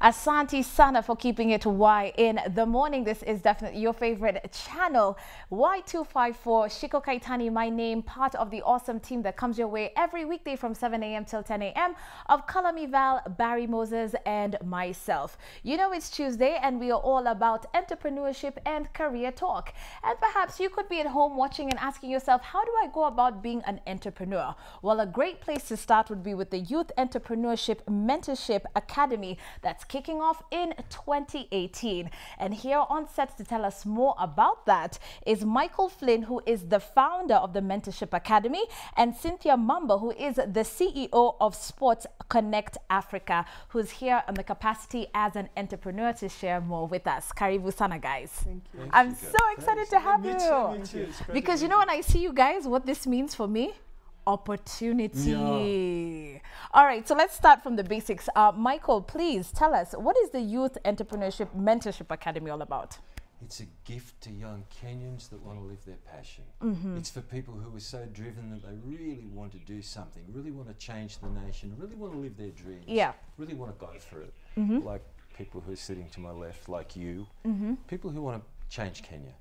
Asante sana for keeping it Y in the morning. This is definitely your favorite channel, Y254. Shiko Kaitani, my name, part of the awesome team that comes your way every weekday from 7 a.m. till 10 a.m. of Kalami Val, Barry Moses, and myself. You know it's Tuesday and we are all about entrepreneurship and career talk. And perhaps you could be at home watching and asking yourself, how do I go about being an entrepreneur? Well, a great place to start would be with the Youth Entrepreneurship Mentorship Academy that's kicking off in 2018. And here on set to tell us more about that is Michael Flynn, who is the founder of the Mentorship Academy, and Cynthia Mumbo, who is the CEO of Sports Connect Africa, who's here in the capacity as an entrepreneur to share more with us. Karibu sana, guys. Thank you. I'm so excited to have you. Me too. Because you know, when I see you guys, what this means for me? Opportunity. Yeah. All right, so let's start from the basics. Michael, please tell us, what is the Youth Entrepreneurship Mentorship Academy all about? It's a gift to young Kenyans that want to live their passion. It's for people who are so driven that they really want to do something, really want to change the nation, really want to live their dreams, really want to go for it. Like people who are sitting to my left, like you, people who want to change Kenya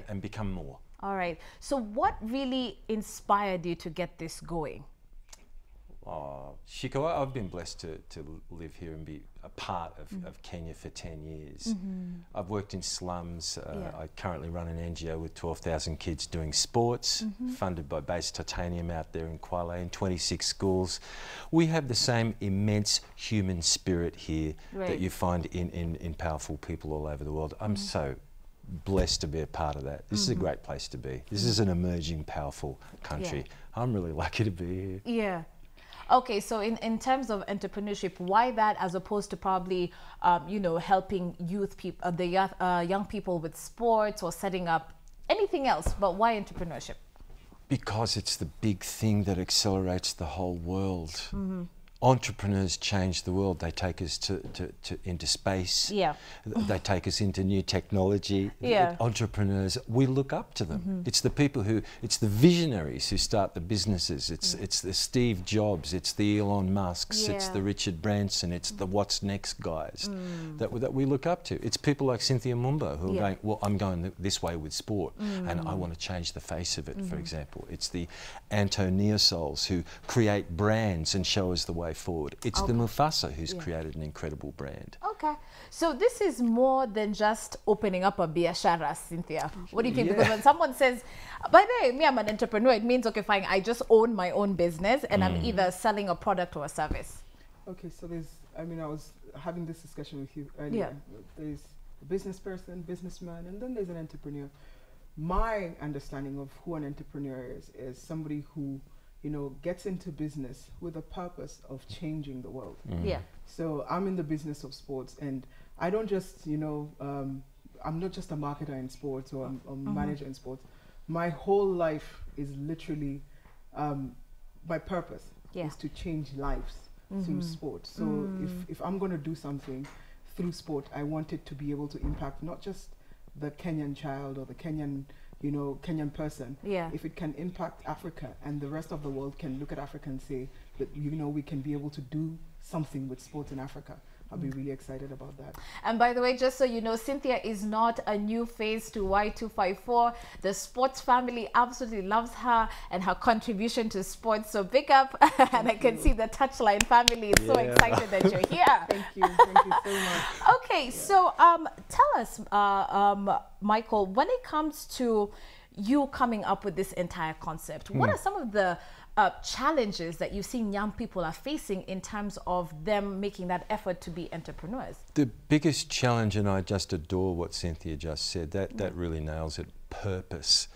and become more. All right. So what really inspired you to get this going? Shiko, I've been blessed to live here and be a part of Kenya for 10 years. I've worked in slums. I currently run an NGO with 12,000 kids doing sports, funded by Base Titanium out there in Kwale in 26 schools. We have the same immense human spirit here that you find in powerful people all over the world. I'm so blessed to be a part of that. This is a great place to be. This is an emerging, powerful country. I'm really lucky to be here. Okay, so in terms of entrepreneurship, why that as opposed to probably, you know, helping youth people, young people with sports or setting up anything else, but why entrepreneurship? Because it's the big thing that accelerates the whole world. Entrepreneurs change the world. They take us into space. They take us into new technology. Entrepreneurs, we look up to them. It's the people it's the visionaries who start the businesses. It's the Steve Jobs, it's the Elon Musks, it's the Richard Branson, it's the what's next guys that we look up to. It's people like Cynthia Mumbo who are going, well, I'm going this way with sport and I want to change the face of it, for example. It's the Antonio Souls who create brands and show us the way forward. It's the Mufasa who's created an incredible brand. Okay, so this is more than just opening up a biashara, Cynthia. What do you think? Because when someone says, by the way, me, I'm an entrepreneur, it means, okay, fine, I just own my own business and I'm either selling a product or a service. Okay, so I was having this discussion with you earlier. There's a business person, businessman, and then there's an entrepreneur. My understanding of who an entrepreneur is somebody who, you know, gets into business with a purpose of changing the world. So I'm in the business of sports, and I don't just, you know, I'm not just a marketer in sports or a manager in sports. My whole life is literally, my purpose is to change lives through sport. So if I'm going to do something through sport, I want it to be able to impact not just the Kenyan child or the Kenyan, you know, Kenyan person. If it can impact Africa and the rest of the world can look at Africa and say that, you know, we can be able to do something with sports in Africa, I'll be really excited about that. And by the way, just so you know, Cynthia is not a new face to Y254. The sports family absolutely loves her and her contribution to sports. So big up. And I can see the Touchline family is so excited that you're here. Thank you so much. Okay, so tell us, Michael, when it comes to you coming up with this entire concept, what are some of the challenges that you've seen young people are facing in terms of them making that effort to be entrepreneurs? The biggest challenge, and I just adore what Cynthia just said, that really nails it, purpose.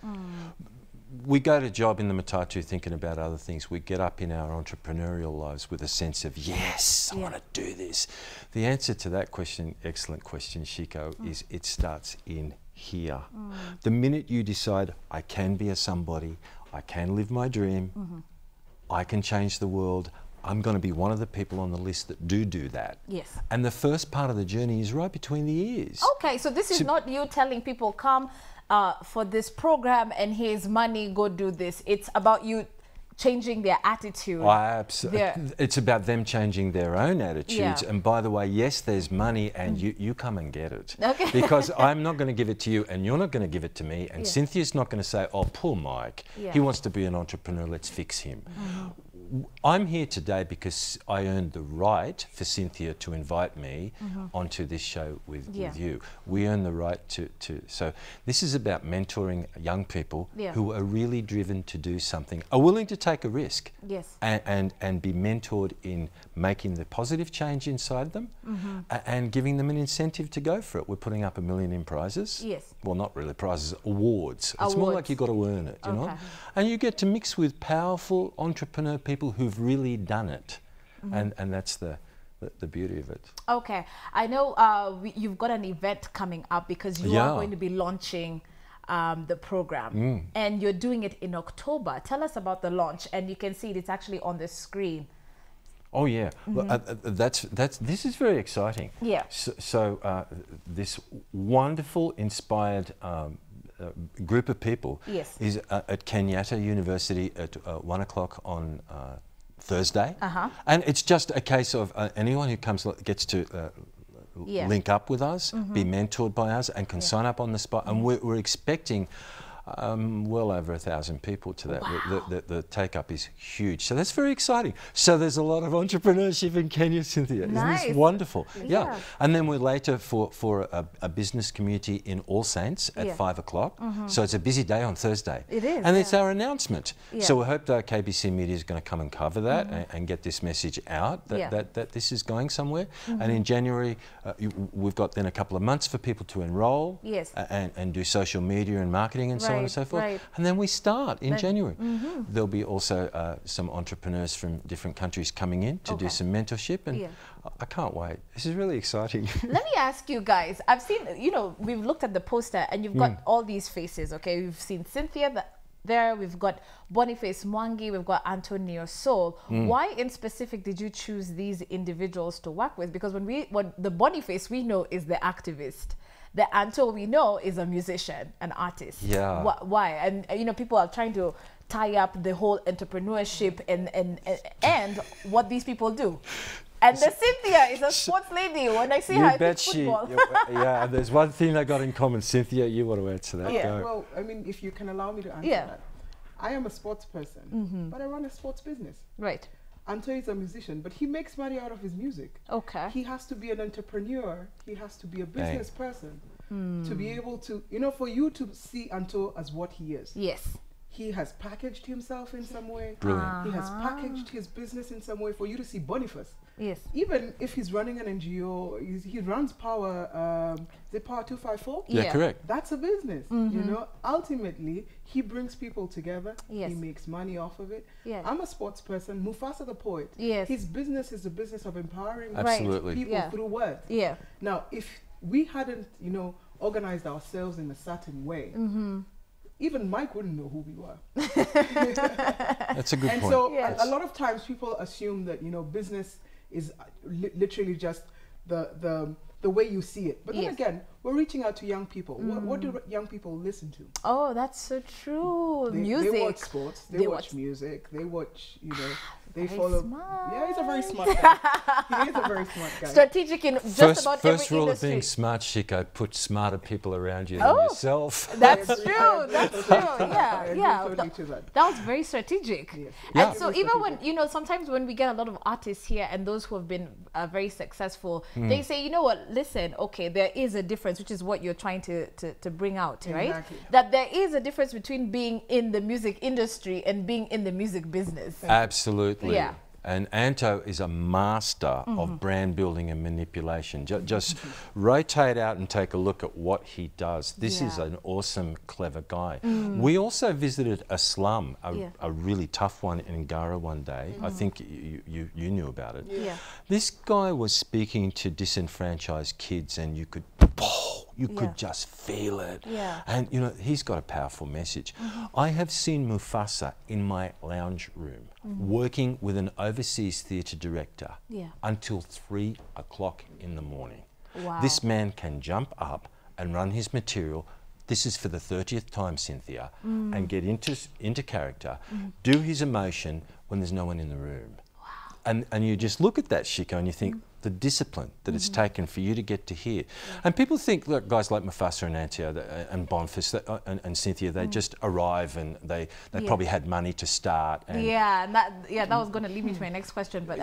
We go to job in the Matatu thinking about other things. We get up in our entrepreneurial lives with a sense of, yes, I want to do this. The answer to that question, excellent question, Shiko, is it starts in here. The minute you decide, I can be a somebody, I can live my dream, I can change the world, I'm going to be one of the people on the list that do that. And the first part of the journey is right between the ears. Okay, so this is not you telling people, come for this program and here's money, go do this. It's about you changing their attitude. Oh, absolutely. It's about them changing their own attitudes. And by the way, yes, there's money, and you come and get it. Okay. Because I'm not going to give it to you, and you're not going to give it to me, and Cynthia's not going to say, oh, poor Mike, he wants to be an entrepreneur, let's fix him. I'm here today because I earned the right for Cynthia to invite me onto this show with you. We earn the right to so this is about mentoring young people who are really driven to do something, are willing to take a risk, and be mentored in making the positive change inside them, and giving them an incentive to go for it. We're putting up $1 million in prizes. Well, not really prizes, awards. It's more like you've got to earn it, you know? And you get to mix with powerful entrepreneur people who've really done it, and that's the beauty of it. Okay, I know you've got an event coming up because you are going to be launching the program, and you're doing it in October. Tell us about the launch, and you can see it's actually on the screen. Oh yeah, this is very exciting. Yeah. So this wonderful, inspired group of people is at Kenyatta University at 1 o'clock on Thursday, and it's just a case of anyone who comes gets to link up with us, be mentored by us, and can sign up on the spot. And we're expecting well over 1,000 people to that. Wow. The take-up is huge. So that's very exciting. So there's a lot of entrepreneurship in Kenya, Cynthia. Nice. Isn't this wonderful? Yeah. And then we're later for a business community in All Saints at 5 o'clock. So it's a busy day on Thursday. It is. And it's our announcement. So we hope that KBC Media is going to come and cover that and get this message out that this is going somewhere. And in January, we've got then a couple of months for people to enroll and do social media and marketing and so on and so forth. And then we start in January. There'll be also some entrepreneurs from different countries coming in to do some mentorship, and I can't wait. This is really exciting. Let me ask you guys, I've seen, you know, we've looked at the poster and you've got all these faces, okay? We've seen Cynthia there, we've got Boniface Mwangi, we've got Antonio Soul. Why in specific did you choose these individuals to work with? Because when the Boniface we know is the activist. The Anto we know is a musician, an artist. Yeah. Why? And you know, people are trying to tie up the whole entrepreneurship and what these people do. And the Cynthia is a sports lady. When I see her, I think football. Yeah, there's one thing they got in common. Cynthia, you want to answer that? Yeah. Well, I mean, if you can allow me to answer that. I am a sports person, but I run a sports business. Right. Anto is a musician, but he makes money out of his music. Okay. He has to be an entrepreneur. He has to be a business person to be able to, you know, for you to see Anto as what he is. Yes. He has packaged himself in some way. Brilliant. He has packaged his business in some way for you to see Boniface. Yes. Even if he's running an NGO, he runs Power, is it Power 254? Yeah, correct. That's a business, you know. Ultimately, he brings people together. Yes. He makes money off of it. Yes. I'm a sports person. Mufasa the poet. Yes. His business is the business of empowering people through words. Yeah. Now, if we hadn't, you know, organized ourselves in a certain way, even Mike wouldn't know who we were. That's a good point. And so a lot of times people assume that, you know, business is literally just the way you see it. But then again, we're reaching out to young people. What do young people listen to? Oh, that's so true. Music. They watch sports. They watch music. They watch, you know, they very follow. Smart. Yeah, he's a very smart guy. He is a very smart guy. Strategic in just about every First rule industry. of being smart, Shiko, put smarter people around you than yourself. That's true. That's true. Yeah. Totally to that. That was very strategic. Yes. And so even when, you know, sometimes when we get a lot of artists here and those who have been very successful, they say, you know what, listen, okay, there is a difference, which is what you're trying to bring out, right? Exactly. That there is a difference between being in the music industry and being in the music business. Absolutely. Yeah. And Anto is a master of brand building and manipulation. Just rotate out and take a look at what he does. This is an awesome, clever guy. We also visited a slum, a really tough one in Ngara one day. I think you knew about it. Yeah. This guy was speaking to disenfranchised kids, and you could just feel it. Yeah. And you know, he's got a powerful message. I have seen Mufasa in my lounge room working with an overseas theatre director until 3 o'clock in the morning. Wow. This man can jump up and run his material this is for the 30th time, Cynthia, and get into character, do his emotion when there's no one in the room. Wow. And you just look at that, Shiko, and you think, the discipline that it's taken for you to get to here. And people think, look, guys like Mufasa and Antio and Boniface and Cynthia, they just arrive and they probably had money to start. And that was going to lead me to my next question, but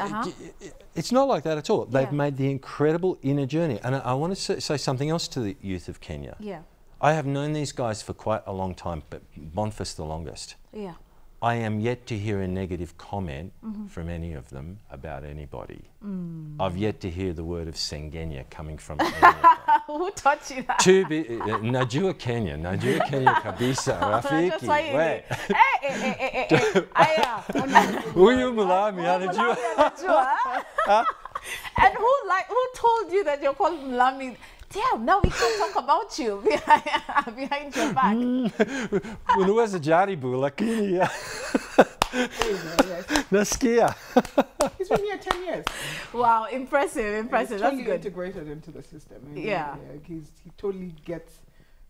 it's not like that at all. They've made the incredible inner journey. And I want to say something else to the youth of Kenya. Yeah. I have known these guys for quite a long time, but Boniface the longest. Yeah. I am yet to hear a negative comment from any of them about anybody. I've yet to hear the word of Sengenya coming from any of them. Who taught you that? Najua Kenya kabisa, rafiki. Wait. Huyu mulami anajua. And who told you that you're called mulami? Damn, now we can talk about you behind your back. Unaweza jaribu lakini nasikia. He's been here 10 years. Wow, impressive. That's totally good. integrated into the system. I mean, Yeah. He totally gets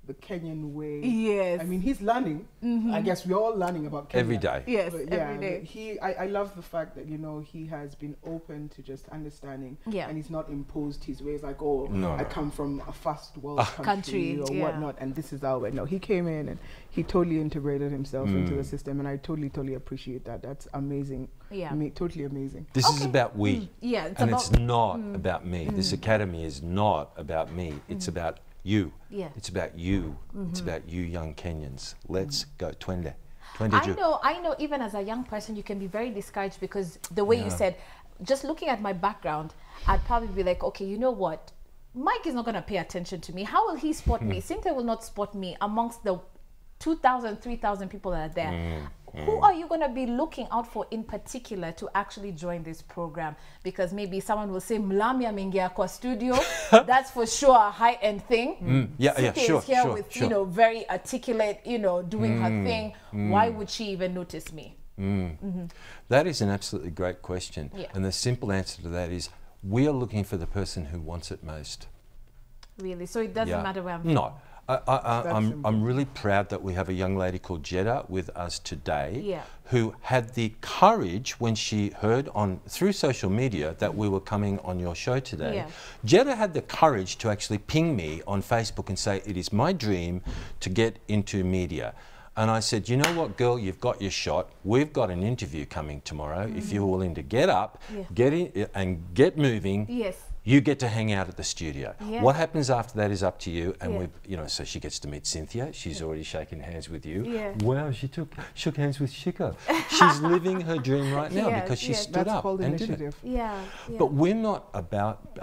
the Kenyan way. Yes. I mean, he's learning. I guess we're all learning about Kenya. Every day. Yes, But every day. I love the fact that, you know, he has been open to just understanding. Yeah. And he's not imposed his ways like, oh, I come from a first world country or whatnot, and this is our way. No, he came in and he totally integrated himself into the system, and I totally appreciate that. That's amazing. Yeah. Totally amazing. This is about we. Yeah, it's not about me. This academy is not about me. It's about you. Yeah. It's about you. It's about you young Kenyans. Let's go. Twende. I know even as a young person you can be very discouraged because the way you said, just looking at my background, I'd probably be like, okay, you know what? Mike is not going to pay attention to me. How will he spot me? Cynthia will not spot me amongst the 2,000, 3,000 people that are there. Who are you going to be looking out for in particular to actually join this program? Because maybe someone will say, Mlami ameingia kwa studio. That's for sure a high-end thing. Sure, is here with, you know, very articulate, you know, doing her thing. Why would she even notice me? That is an absolutely great question. Yeah. And the simple answer to that is, we are looking for the person who wants it most. Really? So it doesn't matter where I'm from? No. I'm really proud that we have a young lady called Jeddah with us today who had the courage when she heard through social media that we were coming on your show today. Jeddah had the courage to actually ping me on Facebook and say, it is my dream to get into media. And I said, you know what, girl, you've got your shot. We've got an interview coming tomorrow. If you're willing to get up, get in and get moving, you get to hang out at the studio. What happens after that is up to you. And we've, you know, so she gets to meet Cynthia. She's already shaken hands with you. Wow, she shook hands with Shiko. She's living her dream right now because she stood up and did it. But we're not about,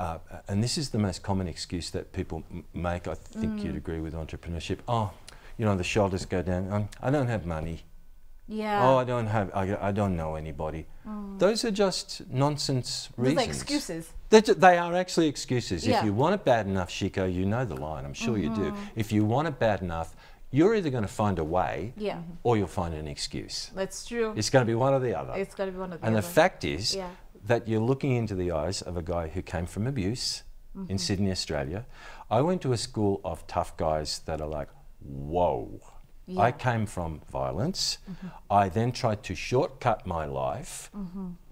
and this is the most common excuse that people make. I think you'd agree with entrepreneurship. Oh, you know, the shoulders go down. I don't have money. Oh, I don't know anybody. Those are just nonsense reasons. Those are excuses. They are actually excuses. If you want it bad enough, Shiko, you know the line. I'm sure you do. If you want it bad enough, you're either going to find a way or you'll find an excuse. That's true. It's going to be one or the other. It's going to be one or the other. And the fact is that you're looking into the eyes of a guy who came from abuse in Sydney, Australia. I went to a school of tough guys that are like, whoa. I came from violence. I then tried to shortcut my life,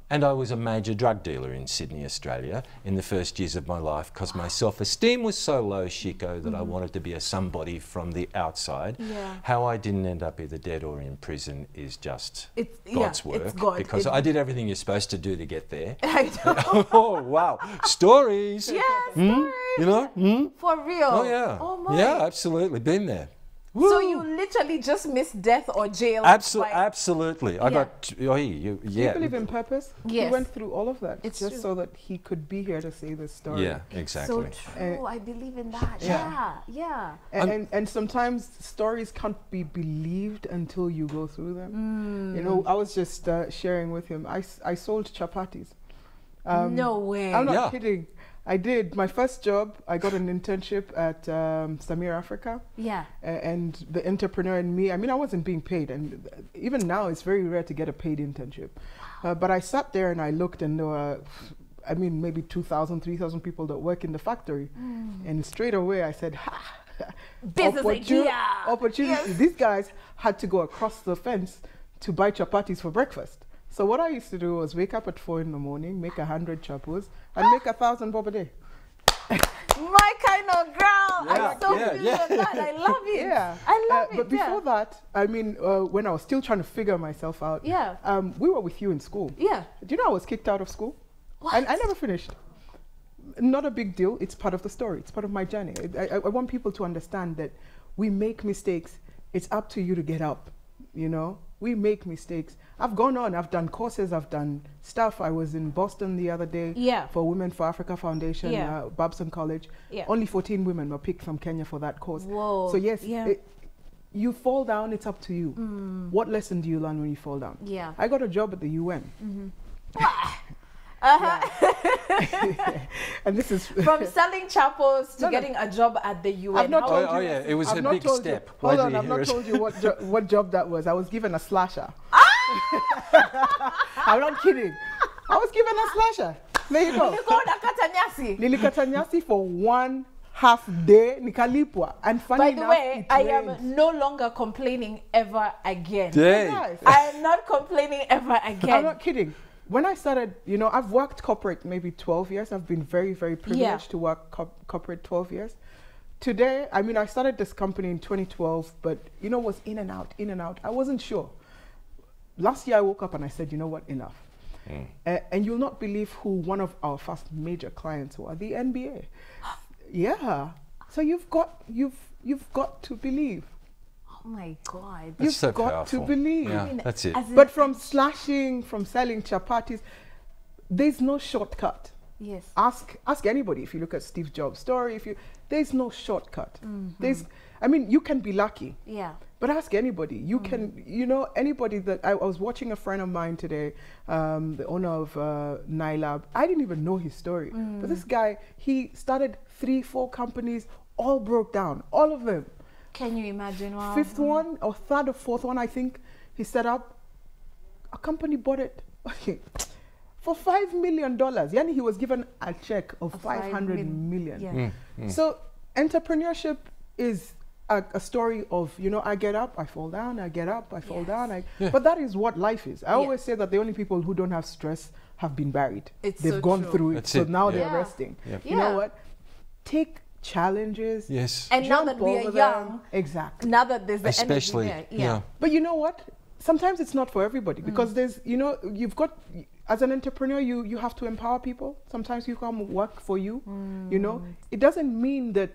and I was a major drug dealer in Sydney, Australia in the first years of my life because my self-esteem was so low, Shiko, that I wanted to be a somebody from the outside. How I didn't end up either dead or in prison is just God's work. It's God. Because I did everything you're supposed to do to get there. I know. Oh, wow. Stories. Stories. You know? For real. Oh, yeah. Oh, my. Yeah, absolutely. Been there. Woo. So you literally just missed death or jail? Absolutely. I got. Do you believe in purpose? Yes. He went through all of that it's just true. so that he could be here to say this story. Yeah, exactly. So true. I believe in that. Yeah. And sometimes stories can't be believed until you go through them. You know, I was just sharing with him. I sold chapatis. No way. I'm not kidding. I did. My first job, I got an internship at Samir Africa. And the entrepreneur in me, I mean, I wasn't being paid. And even now, it's very rare to get a paid internship. But I sat there and I looked and there were, I mean, maybe 2,000, 3,000 people that work in the factory. And straight away I said, ha! business idea. Opportunity. These guys had to go across the fence to buy chapatis for breakfast. So what I used to do was wake up at 4 in the morning, make 100 chapos, and make 1,000 bob a day. My kind of girl. I so feel that. I love it. Yeah. I love it. But before that, I mean, when I was still trying to figure myself out, we were with you in school. Yeah. Do you know I was kicked out of school? What? And I never finished. Not a big deal. It's part of the story. It's part of my journey. I want people to understand that we make mistakes. It's up to you to get up, you know? We make mistakes. I've gone on. I've done courses. I've done stuff. I was in Boston the other day for Women for Africa Foundation, Babson College. Only 14 women were picked from Kenya for that course. Whoa. So yes, you fall down, it's up to you. What lesson do you learn when you fall down? Yeah. I got a job at the UN. And this is from selling chapels to getting a job at the UN. I've not told you. Oh yeah, it was a big step. Hold on, I've not told you what job that was. I was given a slasher. I'm not kidding. I was given a slasher. There you go. Nilikata nyasi for 1/2 day, nikalipwa. And funny By the way, I am no longer complaining ever again. Yes. I am not complaining ever again. I'm not kidding. When I started, you know, I've worked corporate maybe 12 years. I've been very, very privileged to work corporate 12 years. Today, I mean, I started this company in 2012, but, you know, was in and out. I wasn't sure. Last year, I woke up and I said, you know what, enough. And you'll not believe who one of our first major clients were, the NBA. Yeah. So you've got to believe. Oh my God. That's so got powerful. to believe. Yeah, that's it. But from slashing, from selling chapatis, there's no shortcut. Yes. Ask anybody. If you look at Steve Jobs' story, there's no shortcut. I mean, you can be lucky. Yeah. But ask anybody. You can, you know, anybody that I was watching a friend of mine today, the owner of Nylab. I didn't even know his story. But this guy, he started 3-4 companies, all broke down, all of them. Can you imagine? Wow. 5th one or 3rd or 4th one, I think, he set up. A company bought it for $5 million. Yani he was given a check of 500 million. Yeah. So entrepreneurship is a story of, you know, I get up, I fall down, I get up, I fall down. But that is what life is. I always say that the only people who don't have stress have been buried. They've gone through it, so now they're resting. You know what? Take challenges. Yes. And now that we are young. Exactly. Now that there's the especially energy there. Yeah. But you know what? Sometimes it's not for everybody because there's, you know, you've got, as an entrepreneur, you have to empower people. Sometimes you come work for you, you know. It doesn't mean that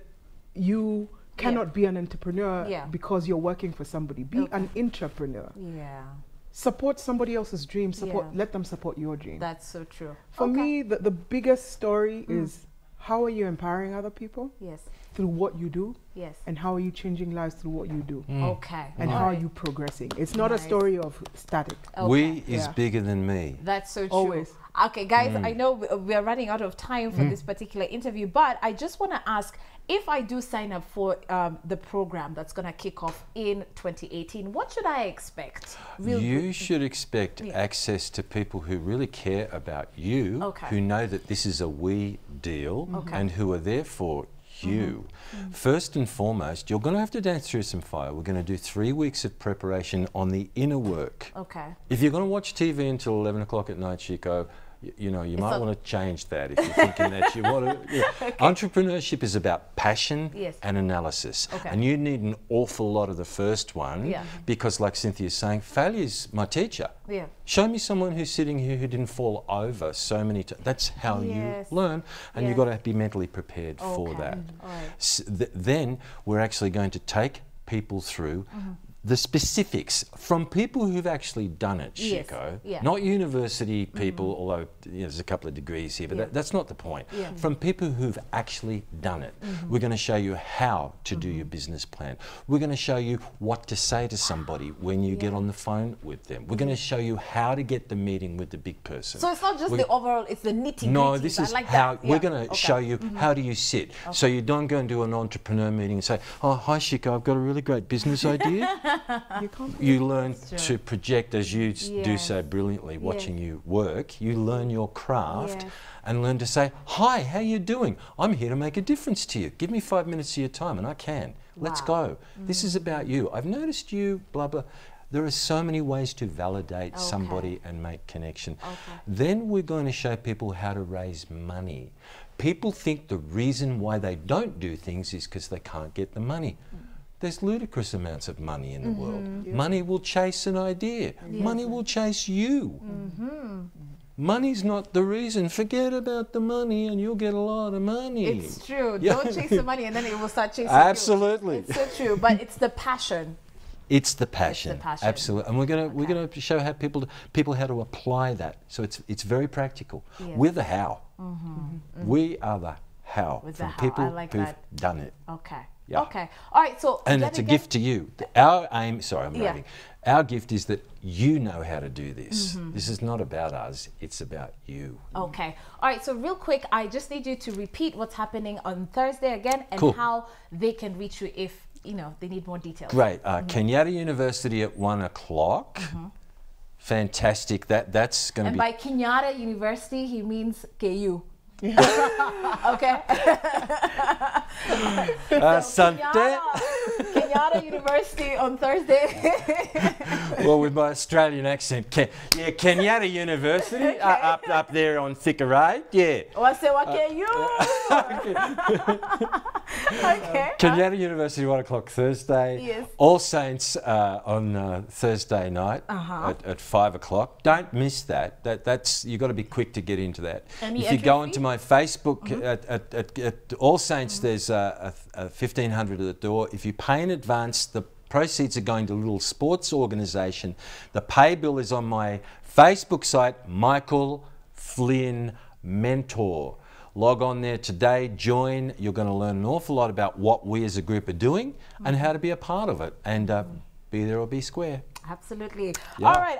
you cannot be an entrepreneur because you're working for somebody. Be an entrepreneur. Yeah. Support somebody else's dream. Let them support your dream. That's so true. For me, the biggest story is, how are you empowering other people? Yes. Through what you do? Yes. And how are you changing lives through what you do? Okay. And how are you progressing? It's not a story of static. We is bigger than me. That's so true. Always. Okay, guys, I know we are running out of time for this particular interview, but I just want to ask, if I do sign up for the program that's going to kick off in 2018, what should I expect? You should expect access to people who really care about you, who know that this is a we deal, and who are there for you. First and foremost, you're going to have to dance through some fire. We're going to do 3 weeks of preparation on the inner work. Okay. If you're going to watch TV until 11 o'clock at night, Shiko, you know, you might want to change that if you're thinking that you want to. Entrepreneurship is about passion and analysis. And you need an awful lot of the first one because, like Cynthia's saying, failure's my teacher. Show me someone who's sitting here who didn't fall over so many times. That's how you learn, and you've got to be mentally prepared for that. Then we're actually going to take people through the specifics from people who've actually done it, Shiko. Not university people, although you know, there's a couple of degrees here, but that's not the point. From people who've actually done it. We're going to show you how to do your business plan. We're going to show you what to say to somebody when you get on the phone with them. We're going to show you how to get the meeting with the big person. So it's not just the overall, it's the nitty-gritty. No, this is how we're going to show you how do you sit. So you don't go and do an entrepreneur meeting and say, oh, hi Shiko, I've got a really great business idea. You learn to project, as you do so brilliantly, watching you work. You learn your craft and learn to say, hi, how you doing? I'm here to make a difference to you. Give me 5 minutes of your time and I can. Let's go. This is about you. I've noticed you, blah, blah. There are so many ways to validate somebody and make connection. Then we're going to show people how to raise money. People think the reason why they don't do things is because they can't get the money. There's ludicrous amounts of money in the world. Money will chase an idea. Money will chase you. Money's not the reason. Forget about the money and you'll get a lot of money. It's true. Don't chase the money and then it will start chasing you. Absolutely. It's so true, but it's the passion. It's the passion. Absolutely, and we're going to show how people how to apply that. So it's very practical. We're the how. We are the how from people who've done it. Okay. Okay. All right. So and it's a gift to you. Our aim. Sorry, I'm writing. Our gift is that you know how to do this. This is not about us. It's about you. Okay. All right. So real quick, I just need you to repeat what's happening on Thursday again and how they can reach you if they need more details. Great. Kenyatta University at 1 o'clock. Fantastic. That's going to be. And by Kenyatta University, he means KU. Okay. Kenyatta University on Thursday. Well, with my Australian accent, Kenyatta University up there on Thicka Road. Yeah. Kenyatta University 1 o'clock Thursday. Yes. All Saints on Thursday night at 5 o'clock. Don't miss that. That's you've got to be quick to get into that. If you go onto my Facebook at All Saints, there's a 1,500 at the door. If you pay in advance, the proceeds are going to a little sports organisation. The pay bill is on my Facebook site, Michael Flynn Mentor. Log on there today, join. You're going to learn an awful lot about what we as a group are doing and how to be a part of it. And be there or be square. Absolutely. All right.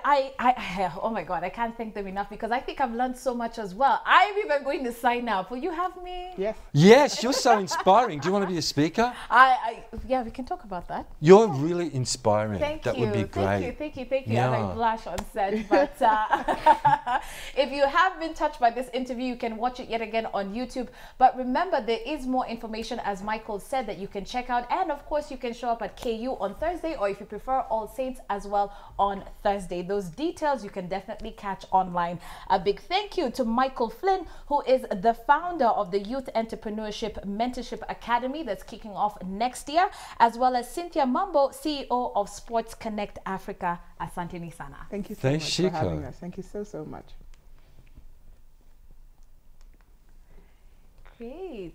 Oh my God, I can't thank them enough because I think I've learned so much as well. I'm even going to sign up. Will you have me? Yes. Yes, you're so inspiring. Do you want to be a speaker? Yeah, we can talk about that. You're really inspiring. That would be great. Thank you. And I blush on set. But if you have been touched by this interview, you can watch it yet again on YouTube. But remember, there is more information, as Michael said, that you can check out. And of course, you can show up at KU on Thursday, or if you prefer, All Saints as well on Thursday. Those details you can definitely catch online. A big thank you to Michael Flynn, who is the founder of the Youth Entrepreneurship Mentorship Academy that's kicking off next year, as well as Cynthia Mumbo, CEO of Sports Connect Africa. Asante ni sana. Thank you so much for having us. Thank you so much. Great.